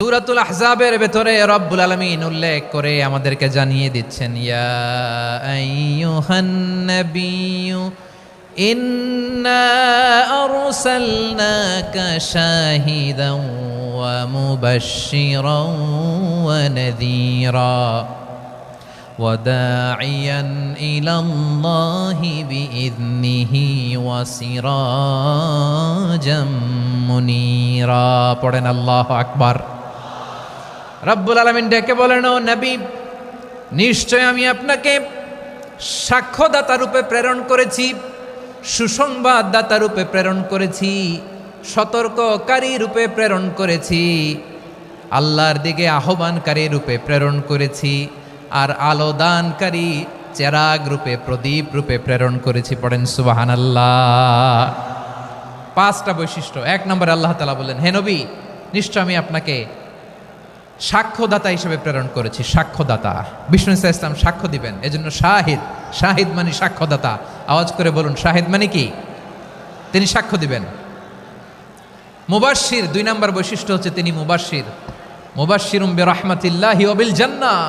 সূরাতুল আহজাবের ভেতরে রব্বুল আলামিন উল্লেখ করে আমাদেরকে জানিয়ে দিচ্ছেন, ইয়া আইয়ুহান নাবিয়্যু ইন্না আরসালনাকা শাহিদান ওয়া মুবাশশিরান ওয়া নাযীরা ওয়া দাঈয়ান ইলাল্লাহি বিইذনিহি ওয়া সিরাজাম মুনীরা। পড়েন আল্লাহু আকবার। রব্বুল আলামিন ডেকে বলেন, ও নবী, নিশ্চয় আমি আপনাকে সাক্ষ্যদাতা রূপে প্রেরণ করেছি, সুসংবাদদাতা রূপে প্রেরণ করেছি, সতর্ককারী রূপে প্রেরণ করেছি, আল্লাহর দিকে আহ্বানকারী রূপে প্রেরণ করেছি, আর আলোদানকারী চেরাগ রূপে, প্রদীপ রূপে প্রেরণ করেছি। পড়েন সুবহানাল্লাহ। 5টা বৈশিষ্ট্য। 1 নম্বরে আল্লাহ তাআলা বললেন, হে নবী, নিশ্চয় আমি আপনাকে সাক্ষ্যদাতা হিসেবে প্রেরণ করেছি। সাক্ষ্যদাতা, বিষ্ণু ইসা ইসলাম সাক্ষ্য দিবেন, এজন্য শাহিদ। শাহিদ মানে সাক্ষ্যদাতা। আওয়াজ করে বলুন, শাহিদ মানে কি? তিনি সাক্ষ্য দিবেন। মুবাশশির, 2 নম্বর বৈশিষ্ট্য হচ্ছে তিনি মুবাশশির। মুবাশশিরুম বিরাহমাতিল্লাহি ওয়া বিল জান্নাহ,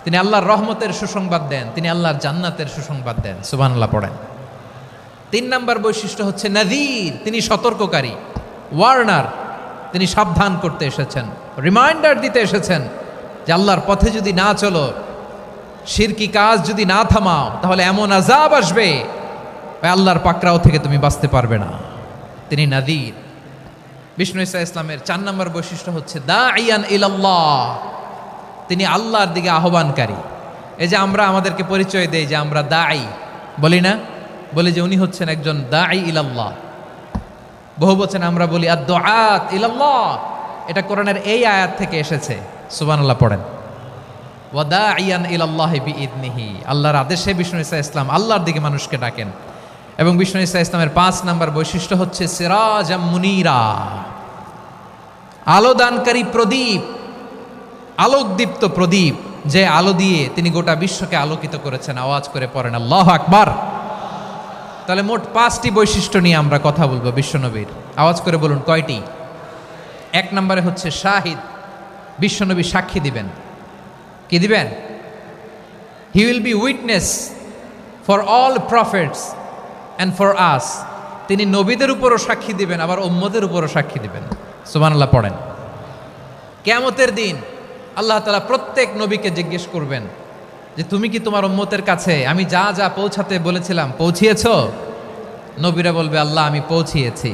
তিনি আল্লাহর রহমতের সুসংবাদ দেন, তিনি আল্লাহর জান্নাতের সুসংবাদ দেন। সুবহানাল্লাহ পড়েন। 3 নম্বর বৈশিষ্ট্য হচ্ছে নাযীর, তিনি সতর্ককারী, ওয়ার্নার, তিনি সাবধান করতে এসেছেন, রিমাইন্ডার দিতে এসেছেন যে আল্লাহর পথে যদি না চলো, শিরকি কাজ যদি না থামাও, তাহলে এমন আযাব আসবে আল্লাহর পাকড়াও থেকে তুমি বাঁচতে পারবে না। তিনি নাযীর। বিষ্ণু ইসা ইসলামের 4 নম্বর বৈশিষ্ট্য হচ্ছে দাঈয়ান ইলাল্লাহ, তিনি আল্লাহর দিকে আহ্বানকারী। এই যে আমরা আমাদেরকে পরিচয় দেই যে আমরা দাঈ, বলি না? বলি যে উনি হচ্ছেন একজন দাঈ ইলাল্লাহ। বহু বচনে আমরা বলি আদ-দুআত ইলাল্লাহ। এটা কোরআনের এই আয়াত থেকে এসেছে। সুবহানাল্লাহ পড়েন। ওয়া দাঈয়ান ইলাল্লাহি বিইذনিহি, আল্লাহর আদেশে বিষ্ণু ইসা ইসলাম আল্লাহর দিকে মানুষকে ডাকেন। এবং বিষ্ণু ইসা ইসলামের 5 নম্বর বৈশিষ্ট্য হচ্ছে সিরাজাম মুনীরা, আলোদানকারী প্রদীপ, আলোকদীপ্ত প্রদীপ, যে আলো দিয়ে তিনি গোটা বিশ্বকে আলোকিত করেছেন। আওয়াজ করে পড়েন আল্লাহু আকবার। তাহলে মোট 5টি বৈশিষ্ট্য নিয়ে আমরা কথা বলবো বিশ্বনবীর। আওয়াজ করে বলুন কয়টি? 1 নম্বরে হচ্ছে শাহিদ, বিশ্বনবী সাক্ষী দিবেন। কি দিবেন? He will be witness for all prophets and for us. তিনি নবীদের উপরও সাক্ষী দিবেন, আবার উম্মতের উপরও সাক্ষী দিবেন। সুবহানাল্লাহ পড়েন। কিয়ামতের দিন আল্লাহ তাআলা প্রত্যেক নবীকে জিজ্ঞেস করবেন যে তুমি কি তোমার উম্মতের কাছে আমি যা যা পৌঁছাতে বলেছিলাম পৌঁছিয়েছো? নবীরা বলবে, আল্লাহ আমি পৌঁছিয়েছি।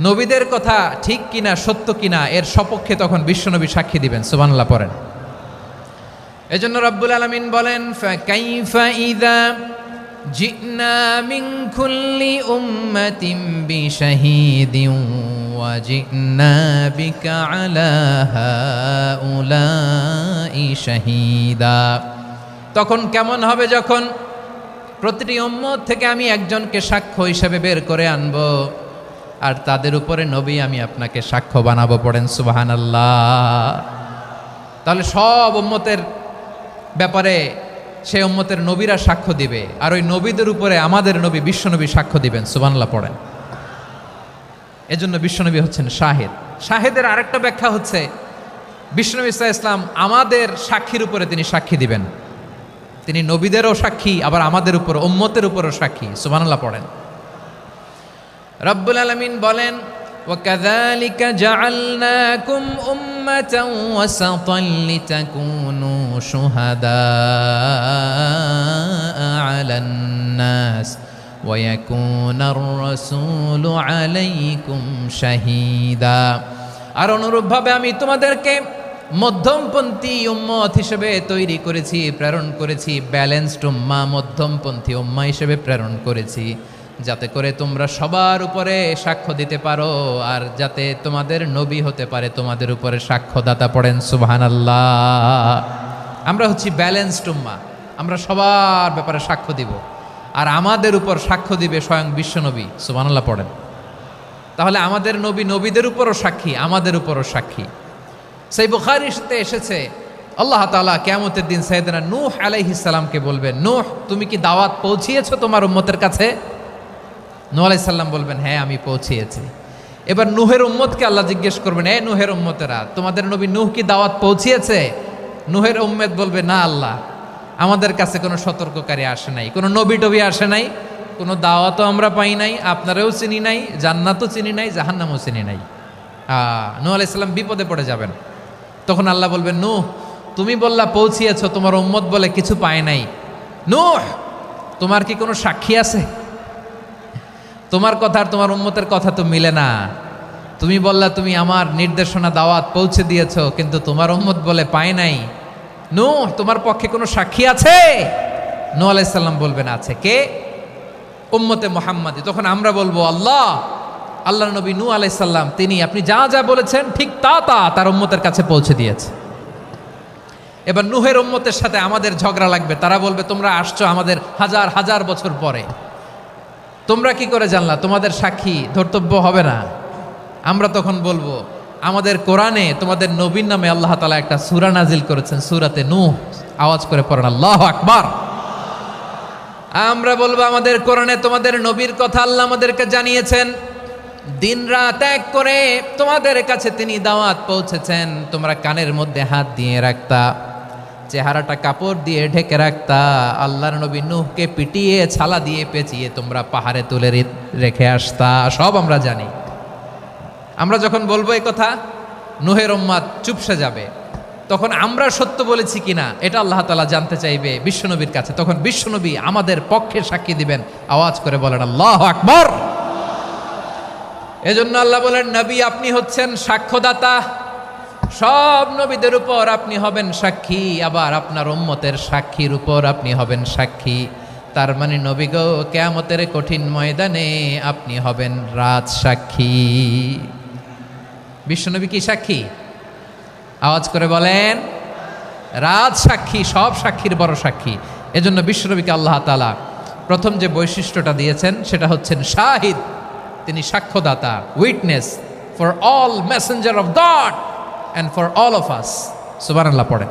নবীদের কথা ঠিক কিনা, সত্য কিনা, এর সপক্ষে তখন বিশ্বনবী সাক্ষী দিবেন। সুবহানাল্লাহ পড়েন। এজন্য রব্বুল আলামিন বলেন, ফাকাইফা ইযা জিনা মিন কুল্লি উম্মাতিন বিশাহীদিন ওয়া জিনা বিকা আলা হাউলাই শাহীদা। তখন কেমন হবে যখন প্রতিটি উম্মত থেকে আমি একজনকে সাক্ষ্য হিসেবে বের করে আনব, আর তাদের উপরে নবী আমি আপনাকে সাক্ষ্য বানাবো। পড়েন সুবহানাল্লাহ। তাহলে সব উম্মতের ব্যাপারে সেই উম্মতের নবীরা সাক্ষ্য দিবে, আর ওই নবীদের উপরে আমাদের নবী বিশ্বনবী সাক্ষ্য দিবেন। সুবহানাল্লাহ পড়েন। এজন্য বিশ্বনবী হচ্ছেন শাহিদ। শাহিদের আরেকটা ব্যাখ্যা হচ্ছে বিশ্বনবী সাল্লাল্লাহু আলাইহি ওয়াসাল্লাম আমাদের সাক্ষীর উপরে তিনি সাক্ষী দিবেন। তিনি নবীদেরও সাক্ষী, আবার আমাদের উপর, উম্মতের উপরও সাক্ষী। সুবহানাল্লাহ পড়েন। রব্বুল আলামিন বলেন, وَكَذَلِكَ جَعَلْنَاكُمْ أُمَّةً وَسَطًا لِتَكُونُوا شُهَدَاءَ عَلَى النَّاسِ وَيَكُونَ الرَّسُولُ عَلَيْكُمْ شَهِيدًا। আর অনুরূপভাবে আমি তোমাদেরকে মধ্যমপন্থী উম্মত হিসেবে তৈরি করেছি, প্রেরণ করেছি। ব্যালেন্সড উম্মাহ, মধ্যমপন্থী উম্মাহ হিসেবে প্রেরণ করেছি, যাতে করে তোমরা সবার উপরে সাক্ষ্য দিতে পারো, আর যাতে তোমাদের নবী হতে পারে তোমাদের উপরে সাক্ষ্যদাতা। পড়েন সুবহানাল্লাহ। আমরা হচ্ছি ব্যালেন্সড উম্মাহ, আমরা সবার ব্যাপারে সাক্ষ্য দিব, আর আমাদের উপর সাক্ষ্য দিবে স্বয়ং বিশ্বনবী। সুবহানাল্লাহ পড়েন। তাহলে আমাদের নবী নবীদের উপরও সাক্ষী, আমাদের উপরও সাক্ষী। সেই বুখারীতে এসেছে আল্লাহ তাআলা কিয়ামতের দিন সাইয়েদনা নূহ আলাইহিস সালামকে বলবেন, নূহ তুমি কি দাওয়াত পৌঁছিয়েছো তোমার উম্মতের কাছে? নূহ আলাইহিস সালাম বলবেন, হ্যাঁ আমি পৌঁছিয়েছি। এবার নূহের উম্মতকে আল্লাহ জিজ্ঞেস করবেন, এ নূহের উম্মতেরা, তোমাদের নবী নূহ কি দাওয়াত পৌঁছিয়েছে? নূহের উম্মত বলবে, না আল্লাহ, আমাদের কাছে কোনো সতর্ককারী আসে নাই, কোনো নবী টবি আসে নাই, কোনো দাওয়াতও আমরা পাই নাই, আপনারাও চিনি নাই, জান্নাতও চিনি নাই, জাহান্নামও চিনি নাই। নূহ আলাইহিস সালাম বিপদে পড়ে যাবেন। তখন আল্লাহ বলবেন, নূহ তুমি বললা পৌঁছিয়েছো, তোমার উম্মত বলে কিছু পায় নাই। নূহ তোমার কি কোনো সাক্ষী আছে? তোমার কথা আর তোমার উম্মতের কথা তো মিলে না। তুমি বললা তুমি আমার নির্দেশনা দাওয়াত পৌঁছে দিয়েছো, কিন্তু তোমার উম্মত বলে পায় নাই। নূহ তোমার পক্ষে কোনো সাক্ষী আছে? নূহ আলাইহিস সালাম বলবেন, আছে। কে? উম্মতে মুহাম্মাদি। তখন আমরা বলবো, আল্লাহ নবী নূহ আলাইহিস সালাম তিনি আপনি যা যা বলেছেন ঠিক তা তার উম্মতের কাছে পৌঁছে দিয়েছে। এবার নূহের উম্মতের সাথে আমাদের ঝগড়া লাগবে। তারা বলবে, তোমরা আসছো আমাদের হাজার হাজার বছর পরে, তোমরা কি করে জানলা? তোমাদের সাক্ষী ধর্তব্য হবে না। আমরা তখন বলবো, আমাদের কোরআনে তোমাদের নবীর নামে আল্লাহ তাআলা একটা সূরা নাজিল করেছেন, সূরাতে নূহ। আওয়াজ করে পড়েন আল্লাহু আকবার। আমরা বলবো, আমাদের কোরআনে তোমাদের নবীর কথা আল্লাহ আমাদেরকে জানিয়েছেন, দিন রাত এক করে তোমাদের কাছে তিনি দাওয়াত পৌঁছেছেন। তোমরা কানের মধ্যে হাত দিয়ে রাখতা, চেহারাটা কাপড় দিয়ে ঢেকে রাখতা, আল্লাহর নবী নূহকে পিটিয়ে ছালা দিয়ে পেঁচিয়ে তোমরা পাহাড়ে তুলে রেখে আসতা। সব আমরা জানি। আমরা যখন বলবো এই কথা, নূহের উম্মত চুপসে যাবে। তখন আমরা সত্য বলেছি কিনা এটা আল্লাহ তাআলা জানতে চাইবে বিশ্বনবীর কাছে। তখন বিশ্বনবী আমাদের পক্ষে সাক্ষী দিবেন। আওয়াজ করে বলেন আল্লাহু আকবার। এজন্য আল্লাহ বলেন, নবী আপনি হচ্ছেন সাক্ষ্যদাতা, সব নবীদের উপর আপনি হবেন সাক্ষী, আবার আপনার উম্মতের সাক্ষীর উপর আপনি হবেন সাক্ষী। তার মানে নবী গো, কিয়ামতের কঠিন ময়দানে আপনি হবেন রাজ সাক্ষী। বিশ্বনবী কি সাক্ষী? আওয়াজ করে বলেন, রাজ সাক্ষী, সব সাক্ষীর বড় সাক্ষী। এজন্য বিশ্বনবীকে আল্লাহ তাআলা প্রথম যে বৈশিষ্ট্যটা দিয়েছেন সেটা হচ্ছেন শাহিদ। তিনি সাক্ষ্যদাতা, witness for all messenger of God and for all of us. সুবহানাল্লাহ পড়েন।